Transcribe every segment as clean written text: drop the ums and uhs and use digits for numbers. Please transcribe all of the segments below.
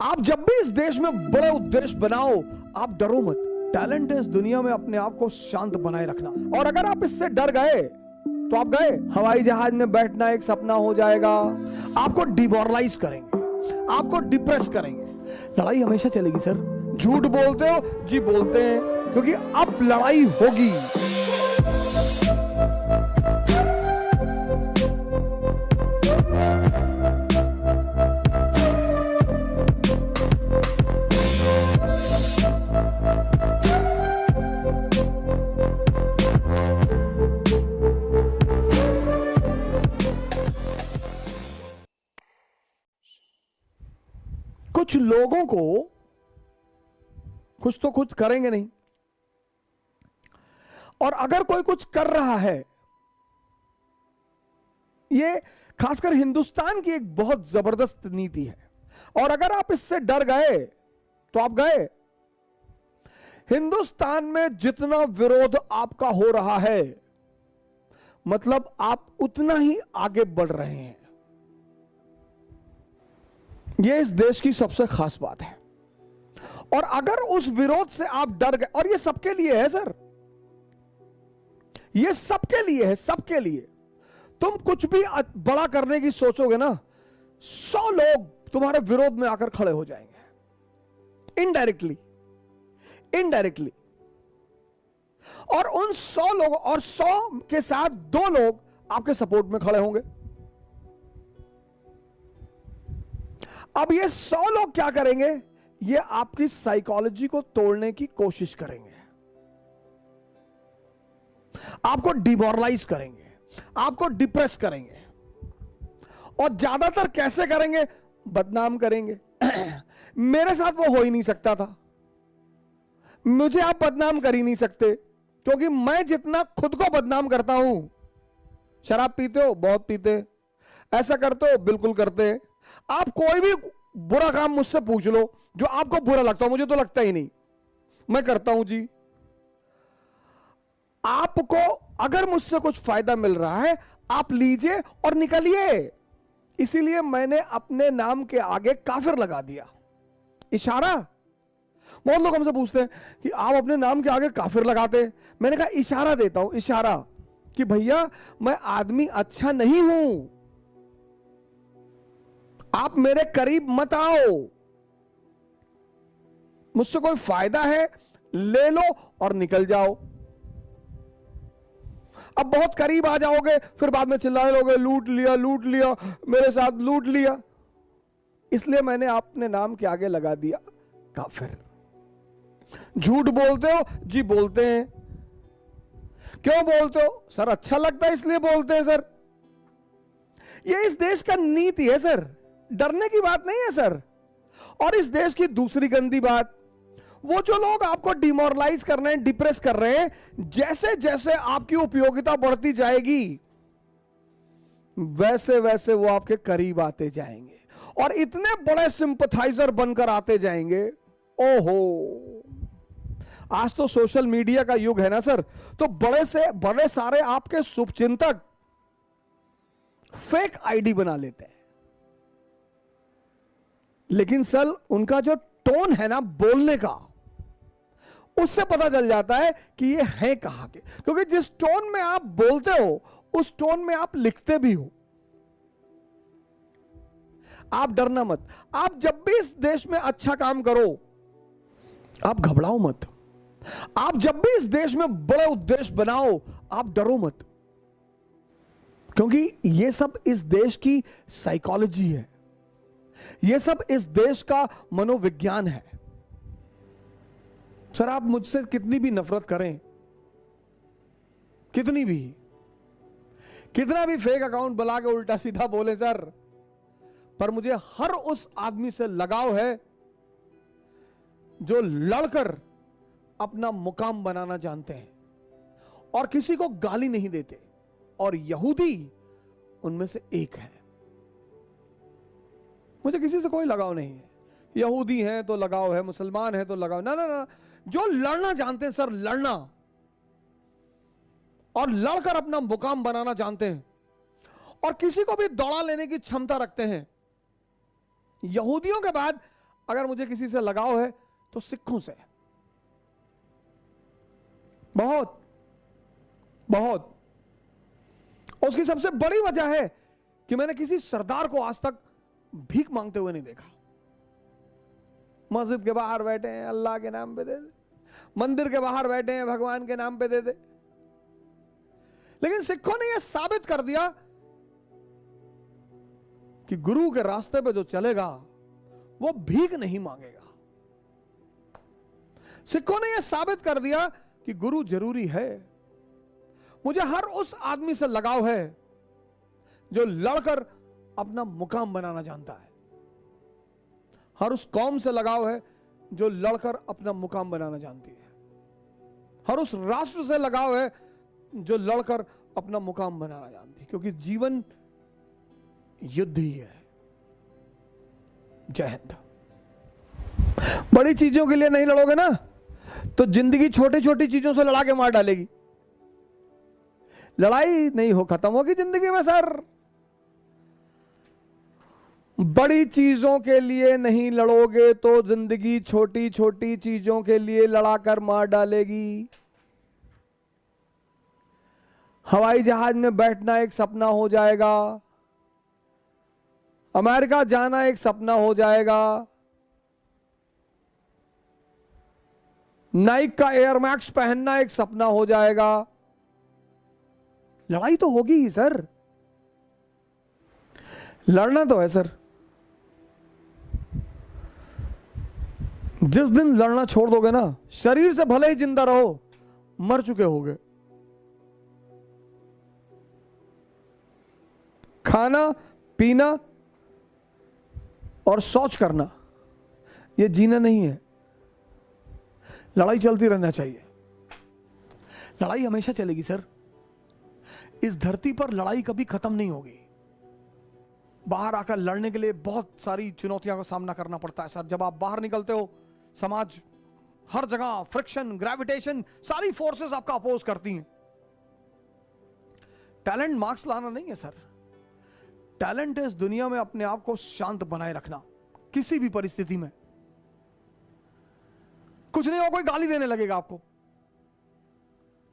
आप जब भी इस देश में बड़े उद्देश्य बनाओ, आप डरो मत। टैलेंट है इस दुनिया में अपने आप को शांत बनाए रखना, और अगर आप इससे डर गए तो आप गए। हवाई जहाज में बैठना एक सपना हो जाएगा। आपको डिमोरलाइज करेंगे, आपको डिप्रेस करेंगे। लड़ाई हमेशा चलेगी सर। झूठ बोलते हो जी, बोलते हैं, क्योंकि अब लड़ाई होगी। कुछ लोगों को कुछ तो कुछ करेंगे नहीं, और अगर कोई कुछ कर रहा है, ये खासकर हिंदुस्तान की एक बहुत जबरदस्त नीति है, और अगर आप इससे डर गए तो आप गए। हिंदुस्तान में जितना विरोध आपका हो रहा है, मतलब आप उतना ही आगे बढ़ रहे हैं। यह इस देश की सबसे खास बात है। और अगर उस विरोध से आप डर गए, और ये सबके लिए है सर, ये सबके लिए है, सबके लिए। तुम कुछ भी बड़ा करने की सोचोगे ना, 100 लोग तुम्हारे विरोध में आकर खड़े हो जाएंगे, इनडायरेक्टली, इनडायरेक्टली। और उन 100 लोगों और 100 के साथ 2 लोग आपके सपोर्ट में खड़े होंगे। अब ये 100 लोग क्या करेंगे? ये आपकी साइकोलॉजी को तोड़ने की कोशिश करेंगे, आपको डिमोरलाइज करेंगे, आपको डिप्रेस करेंगे। और ज्यादातर कैसे करेंगे? बदनाम करेंगे। मेरे साथ वो हो ही नहीं सकता था, मुझे आप बदनाम कर ही नहीं सकते, क्योंकि मैं जितना खुद को बदनाम करता हूं। शराब पीते हो? बहुत पीते। ऐसा करते हो? बिल्कुल करते। आप कोई भी बुरा काम मुझसे पूछ लो जो आपको बुरा लगता हो, मुझे तो लगता ही नहीं, मैं करता हूं जी। आपको अगर मुझसे कुछ फायदा मिल रहा है, आप लीजिए और निकलिए। इसीलिए मैंने अपने नाम के आगे काफिर लगा दिया, इशारा। बहुत लोग हमसे पूछते हैं कि आप अपने नाम के आगे काफिर लगाते। मैंने कहा इशारा देता हूं, इशारा, कि भैया मैं आदमी अच्छा नहीं हूं, आप मेरे करीब मत आओ। मुझसे कोई फायदा है ले लो और निकल जाओ। अब बहुत करीब आ जाओगे, फिर बाद में चिल्लाने लोगे, लूट लिया, लूट लिया, मेरे साथ लूट लिया। इसलिए मैंने अपने नाम के आगे लगा दिया काफिर। झूठ बोलते हो जी, बोलते हैं। क्यों बोलते हो? सर अच्छा लगता है इसलिए बोलते हैं सर। ये इस देश का नीति है सर, डरने की बात नहीं है सर। और इस देश की दूसरी गंदी बात, वो जो लोग आपको डिमोरलाइज कर रहे हैं, डिप्रेस कर रहे हैं, जैसे जैसे आपकी उपयोगिता बढ़ती जाएगी, वैसे वैसे वो आपके करीब आते जाएंगे और इतने बड़े सिंपथाइजर बनकर आते जाएंगे। ओहो, आज तो सोशल मीडिया का युग है ना सर, तो बड़े से बड़े सारे आपके शुभचिंतक फेक आईडी बना लेते हैं। लेकिन सर उनका जो टोन है ना बोलने का, उससे पता चल जाता है कि ये है कहां के। क्योंकि जिस टोन में आप बोलते हो, उस टोन में आप लिखते भी हो। आप डरना मत। आप जब भी इस देश में अच्छा काम करो, आप घबराओ मत। आप जब भी इस देश में बड़े उद्देश्य बनाओ, आप डरो मत, क्योंकि ये सब इस देश की साइकोलॉजी है, ये सब इस देश का मनोविज्ञान है। सर आप मुझसे कितनी भी नफरत करें, कितनी भी, कितना भी फेक अकाउंट बना के उल्टा सीधा बोले सर, पर मुझे हर उस आदमी से लगाव है जो लड़कर अपना मुकाम बनाना जानते हैं और किसी को गाली नहीं देते। और यहूदी उनमें से एक है। मुझे किसी से कोई लगाव नहीं है। यहूदी हैं तो लगाव है, मुसलमान है तो लगाव, ना ना ना। जो लड़ना जानते हैं सर, लड़ना और लड़कर अपना मुकाम बनाना जानते हैं, और किसी को भी दौड़ा लेने की क्षमता रखते हैं। यहूदियों के बाद अगर मुझे किसी से लगाव है तो सिखों से, बहुत बहुत। उसकी सबसे बड़ी वजह है कि मैंने किसी सरदार को आज तक भीख मांगते हुए नहीं देखा। मस्जिद के बाहर बैठे हैं, अल्लाह के नाम पे दे दे, मंदिर के बाहर बैठे हैं, भगवान के नाम पे दे दे। लेकिन सिखों ने यह साबित कर दिया कि गुरु के रास्ते पे जो चलेगा वो भीख नहीं मांगेगा। सिखों ने यह साबित कर दिया कि गुरु जरूरी है। मुझे हर उस आदमी से लगाव है जो लड़कर अपना मुकाम बनाना जानता है। हर उस कौम से लगाव है जो लड़कर अपना मुकाम बनाना जानती है। हर उस राष्ट्र से लगाव है जो लड़कर अपना मुकाम बनाना जानती है, क्योंकि जीवन युद्ध ही है। जय हिंद। बड़ी चीजों के लिए नहीं लड़ोगे ना तो जिंदगी छोटी छोटी चीजों से लड़ा के मार डालेगी। लड़ाई नहीं हो खत्म होगी जिंदगी में सर। बड़ी चीजों के लिए नहीं लड़ोगे तो जिंदगी छोटी छोटी चीजों के लिए लड़ाकर मार डालेगी। हवाई जहाज में बैठना एक सपना हो जाएगा, अमेरिका जाना एक सपना हो जाएगा, नाइक का एयर मैक्स पहनना एक सपना हो जाएगा। लड़ाई तो होगी ही सर, लड़ना तो है सर। जिस दिन लड़ना छोड़ दोगे ना, शरीर से भले ही जिंदा रहो, मर चुके होगे। खाना पीना और शौच करना यह जीना नहीं है। लड़ाई चलती रहना चाहिए। लड़ाई हमेशा चलेगी सर। इस धरती पर लड़ाई कभी खत्म नहीं होगी। बाहर आकर लड़ने के लिए बहुत सारी चुनौतियों का सामना करना पड़ता है सर। जब आप बाहर निकलते हो, समाज हर जगह फ्रिक्शन, ग्रेविटेशन, सारी फोर्सेस आपका अपोज करती हैं। टैलेंट मार्क्स लाना नहीं है सर। टैलेंट है इस दुनिया में अपने आप को शांत बनाए रखना किसी भी परिस्थिति में। कुछ नहीं हो, कोई गाली देने लगेगा आपको,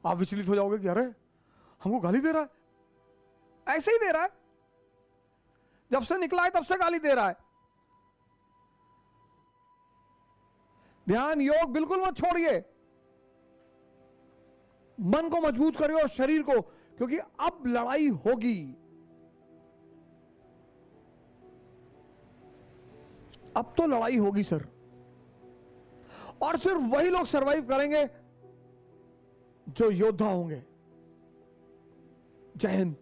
आप विचलित हो जाओगे कि अरे हमको गाली दे रहा है। ऐसे ही दे रहा है, जब से निकला है तब से गाली दे रहा है। ध्यान योग बिल्कुल मत छोड़िए। मन को मजबूत करिए और शरीर को, क्योंकि अब लड़ाई होगी। अब तो लड़ाई होगी सर, और सिर्फ वही लोग सरवाइव करेंगे जो योद्धा होंगे। जय हिंद।